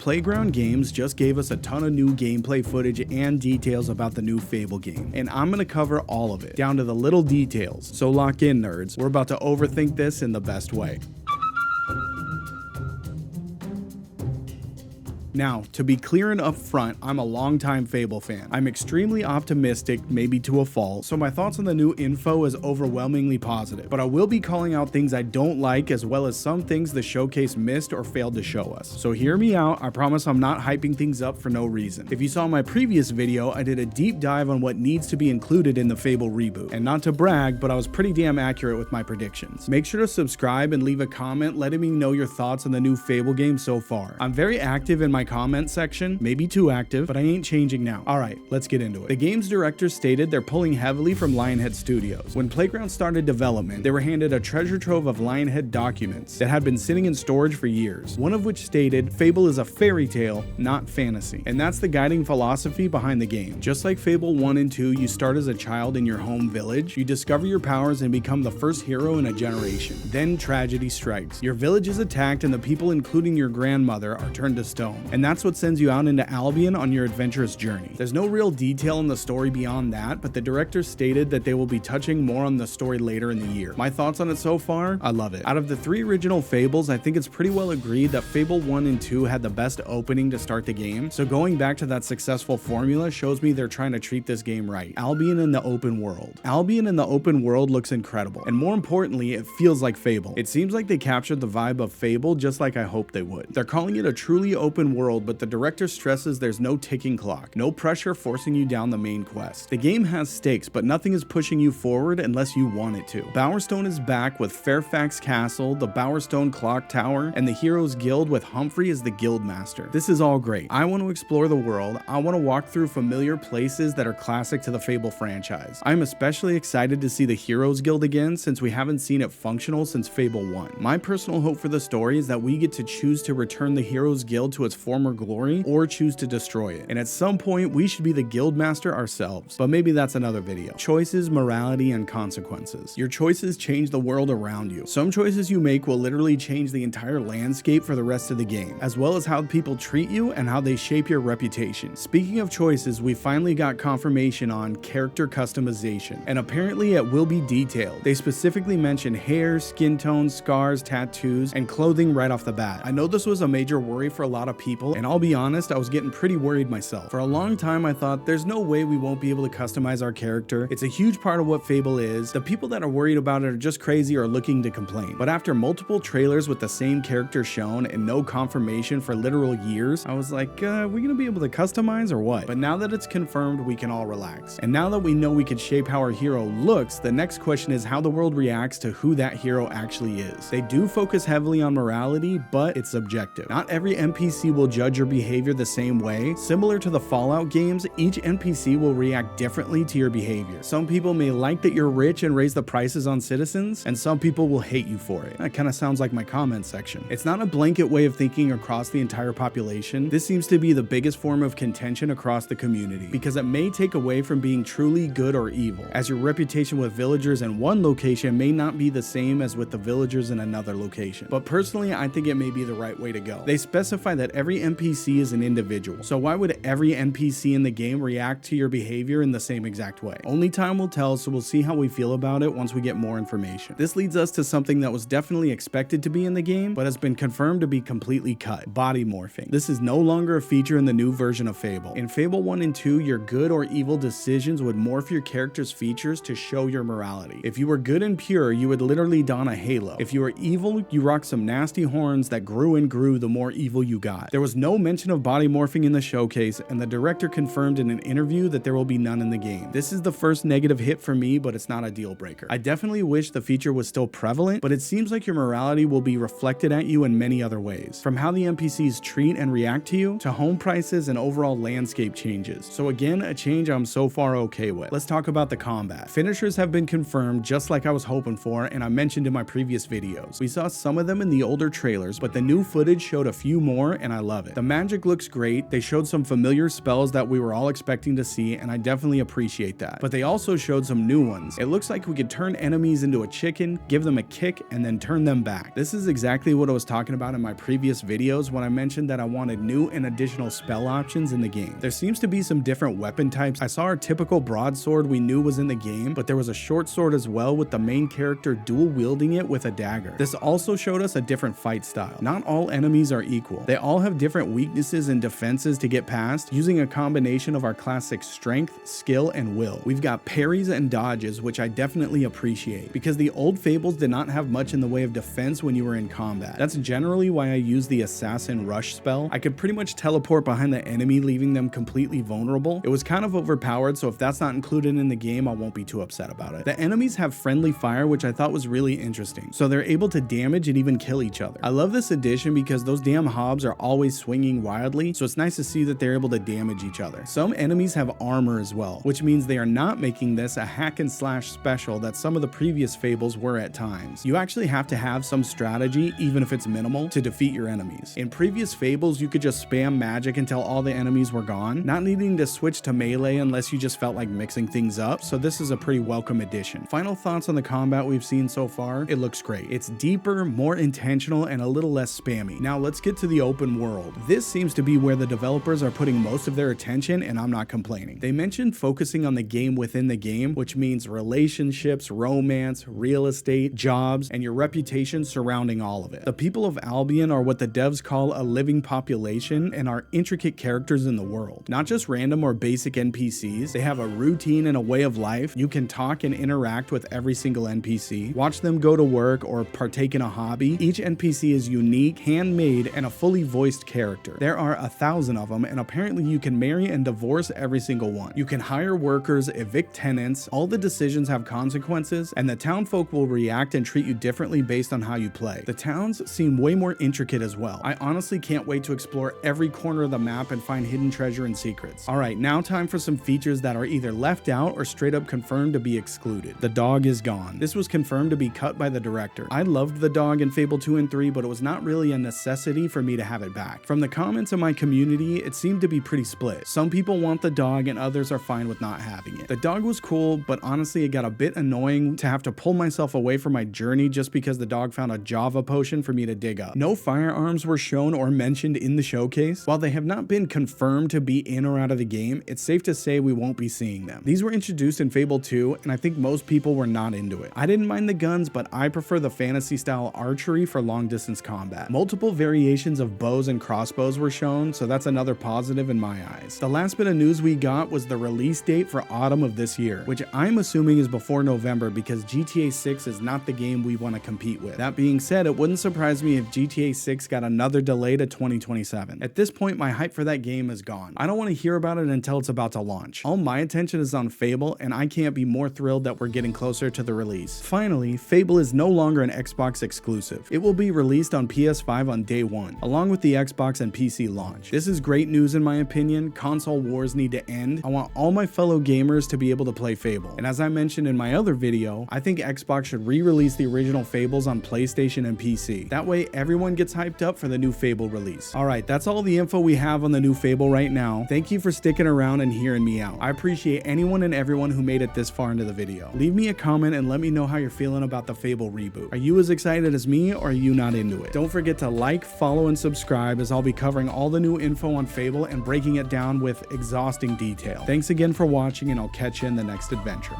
Playground Games just gave us a ton of new gameplay footage and details about the new Fable game, and I'm gonna cover all of it, down to the little details. So lock in, nerds. We're about to overthink this in the best way. Now, to be clear and upfront, I'm a longtime Fable fan. I'm extremely optimistic, maybe to a fault, so my thoughts on the new info is overwhelmingly positive. But I will be calling out things I don't like, as well as some things the showcase missed or failed to show us. So hear me out, I promise I'm not hyping things up for no reason. If you saw my previous video, I did a deep dive on what needs to be included in the Fable reboot. And not to brag, but I was pretty damn accurate with my predictions. Make sure to subscribe and leave a comment letting me know your thoughts on the new Fable game so far. I'm very active in my comment section, maybe too active, but I ain't changing now. Alright, let's get into it. The game's director stated they're pulling heavily from Lionhead Studios. When Playground started development, they were handed a treasure trove of Lionhead documents that had been sitting in storage for years, one of which stated, Fable is a fairy tale, not fantasy. And that's the guiding philosophy behind the game. Just like Fable 1 and 2, you start as a child in your home village, you discover your powers and become the first hero in a generation. Then tragedy strikes. Your village is attacked and the people, including your grandmother, are turned to stone. And that's what sends you out into Albion on your adventurous journey. There's no real detail in the story beyond that, but the director stated that they will be touching more on the story later in the year. My thoughts on it so far? I love it. Out of the 3 original Fables, I think it's pretty well agreed that Fable 1 and 2 had the best opening to start the game, so going back to that successful formula shows me they're trying to treat this game right. Albion in the open world. Albion in the open world looks incredible, and more importantly, it feels like Fable. It seems like they captured the vibe of Fable just like I hoped they would. They're calling it a truly open world, but the director stresses there's no ticking clock, no pressure forcing you down the main quest. The game has stakes, but nothing is pushing you forward unless you want it to. Bowerstone is back with Fairfax Castle, the Bowerstone Clock Tower, and the Heroes Guild with Humphrey as the guild master. This is all great. I want to explore the world. I want to walk through familiar places that are classic to the Fable franchise. I'm especially excited to see the Heroes Guild again since we haven't seen it functional since Fable 1. My personal hope for the story is that we get to choose to return the Heroes Guild to its former glory or choose to destroy it. And at some point, we should be the guild master ourselves. But maybe that's another video. Choices, morality, and consequences. Your choices change the world around you. Some choices you make will literally change the entire landscape for the rest of the game, as well as how people treat you and how they shape your reputation. Speaking of choices, we finally got confirmation on character customization, and apparently it will be detailed. They specifically mentioned hair, skin tone, scars, tattoos, and clothing right off the bat. I know this was a major worry for a lot of people, and I'll be honest, I was getting pretty worried myself. For a long time, I thought there's no way we won't be able to customize our character. It's a huge part of what Fable is. The people that are worried about it are just crazy or looking to complain. But after multiple trailers with the same character shown and no confirmation for literal years, I was like, are we gonna be able to customize or what? But now that it's confirmed, we can all relax. And now that we know we could shape how our hero looks, the next question is how the world reacts to who that hero actually is. They do focus heavily on morality, but it's subjective. Not every NPC will judge your behavior the same way. Similar to the Fallout games, each NPC will react differently to your behavior. Some people may like that you're rich and raise the prices on citizens, and some people will hate you for it. That kind of sounds like my comment section. It's not a blanket way of thinking across the entire population. This seems to be the biggest form of contention across the community, because it may take away from being truly good or evil, as your reputation with villagers in one location may not be the same as with the villagers in another location. But personally, I think it may be the right way to go. They specify that every NPC is an individual, so why would every NPC in the game react to your behavior in the same exact way? Only time will tell, so we'll see how we feel about it once we get more information. This leads us to something that was definitely expected to be in the game, but has been confirmed to be completely cut: body morphing. This is no longer a feature in the new version of Fable. In Fable 1 and 2, your good or evil decisions would morph your character's features to show your morality. If you were good and pure, you would literally don a halo. If you were evil, you rocked some nasty horns that grew and grew the more evil you got. There was no mention of body morphing in the showcase, and the director confirmed in an interview that there will be none in the game. This is the first negative hit for me, but it's not a deal breaker. I definitely wish the feature was still prevalent, but it seems like your morality will be reflected at you in many other ways, from how the NPCs treat and react to you, to home prices and overall landscape changes. So again, a change I'm so far okay with. Let's talk about the combat. Finishers have been confirmed just like I was hoping for, and I mentioned in my previous videos. We saw some of them in the older trailers, but the new footage showed a few more, and I love it. The magic looks great, they showed some familiar spells that we were all expecting to see, and I definitely appreciate that. But they also showed some new ones. It looks like we could turn enemies into a chicken, give them a kick, and then turn them back. This is exactly what I was talking about in my previous videos when I mentioned that I wanted new and additional spell options in the game. There seems to be some different weapon types. I saw our typical broadsword we knew was in the game, but there was a short sword as well, with the main character dual wielding it with a dagger. This also showed us a different fight style. Not all enemies are equal. They all have different weaknesses and defenses to get past, using a combination of our classic strength, skill, and will. We've got parries and dodges, which I definitely appreciate, because the old Fables did not have much in the way of defense when you were in combat. That's generally why I use the Assassin Rush spell. I could pretty much teleport behind the enemy, leaving them completely vulnerable. It was kind of overpowered, so if that's not included in the game, I won't be too upset about it. The enemies have friendly fire, which I thought was really interesting, so they're able to damage and even kill each other. I love this addition because those damn hobs are always swinging wildly, so it's nice to see that they're able to damage each other. Some enemies have armor as well, which means they are not making this a hack and slash special that some of the previous Fables were at times. You actually have to have some strategy, even if it's minimal, to defeat your enemies. In previous Fables, you could just spam magic until all the enemies were gone, not needing to switch to melee unless you just felt like mixing things up, so this is a pretty welcome addition. Final thoughts on the combat we've seen so far? It looks great. It's deeper, more intentional, and a little less spammy. Now let's get to the open world. This seems to be where the developers are putting most of their attention, and I'm not complaining. They mentioned focusing on the game within the game, which means relationships, romance, real estate, jobs, and your reputation surrounding all of it. The people of Albion are what the devs call a living population and are intricate characters in the world. Not just random or basic NPCs, they have a routine and a way of life. You can talk and interact with every single NPC, watch them go to work, or partake in a hobby. Each NPC is unique, handmade, and a fully voiced character. There are 1,000 of them, and apparently you can marry and divorce every single one. You can hire workers, evict tenants, all the decisions have consequences, and the townfolk will react and treat you differently based on how you play. The towns seem way more intricate as well. I honestly can't wait to explore every corner of the map and find hidden treasure and secrets. Alright, now time for some features that are either left out or straight up confirmed to be excluded. The dog is gone. This was confirmed to be cut by the director. I loved the dog in Fable 2 and 3, but it was not really a necessity for me to have it back. From the comments in my community, it seemed to be pretty split. Some people want the dog and others are fine with not having it. The dog was cool, but honestly it got a bit annoying to have to pull myself away from my journey just because the dog found a Java potion for me to dig up. No firearms were shown or mentioned in the showcase. While they have not been confirmed to be in or out of the game, it's safe to say we won't be seeing them. These were introduced in Fable 2, and I think most people were not into it. I didn't mind the guns, but I prefer the fantasy style archery for long distance combat. Multiple variations of bows and crossbows were shown, so that's another positive in my eyes. The last bit of news we got was the release date for autumn of this year, which I'm assuming is before November because GTA 6 is not the game we want to compete with. That being said, it wouldn't surprise me if GTA 6 got another delay to 2027. At this point, my hype for that game is gone. I don't want to hear about it until it's about to launch. All my attention is on Fable, and I can't be more thrilled that we're getting closer to the release. Finally, Fable is no longer an Xbox exclusive. It will be released on PS5 on day one, along with the Xbox and PC launch. This is great news in my opinion. Console wars need to end. I want all my fellow gamers to be able to play Fable. And as I mentioned in my other video, I think Xbox should re-release the original Fables on PlayStation and PC. That way everyone gets hyped up for the new Fable release. Alright, that's all the info we have on the new Fable right now. Thank you for sticking around and hearing me out. I appreciate anyone and everyone who made it this far into the video. Leave me a comment and let me know how you're feeling about the Fable reboot. Are you as excited as me, or are you not into it? Don't forget to like, follow, and subscribe, as I'll be covering all the new info on Fable and breaking it down with exhausting detail. Thanks again for watching, and I'll catch you in the next adventure.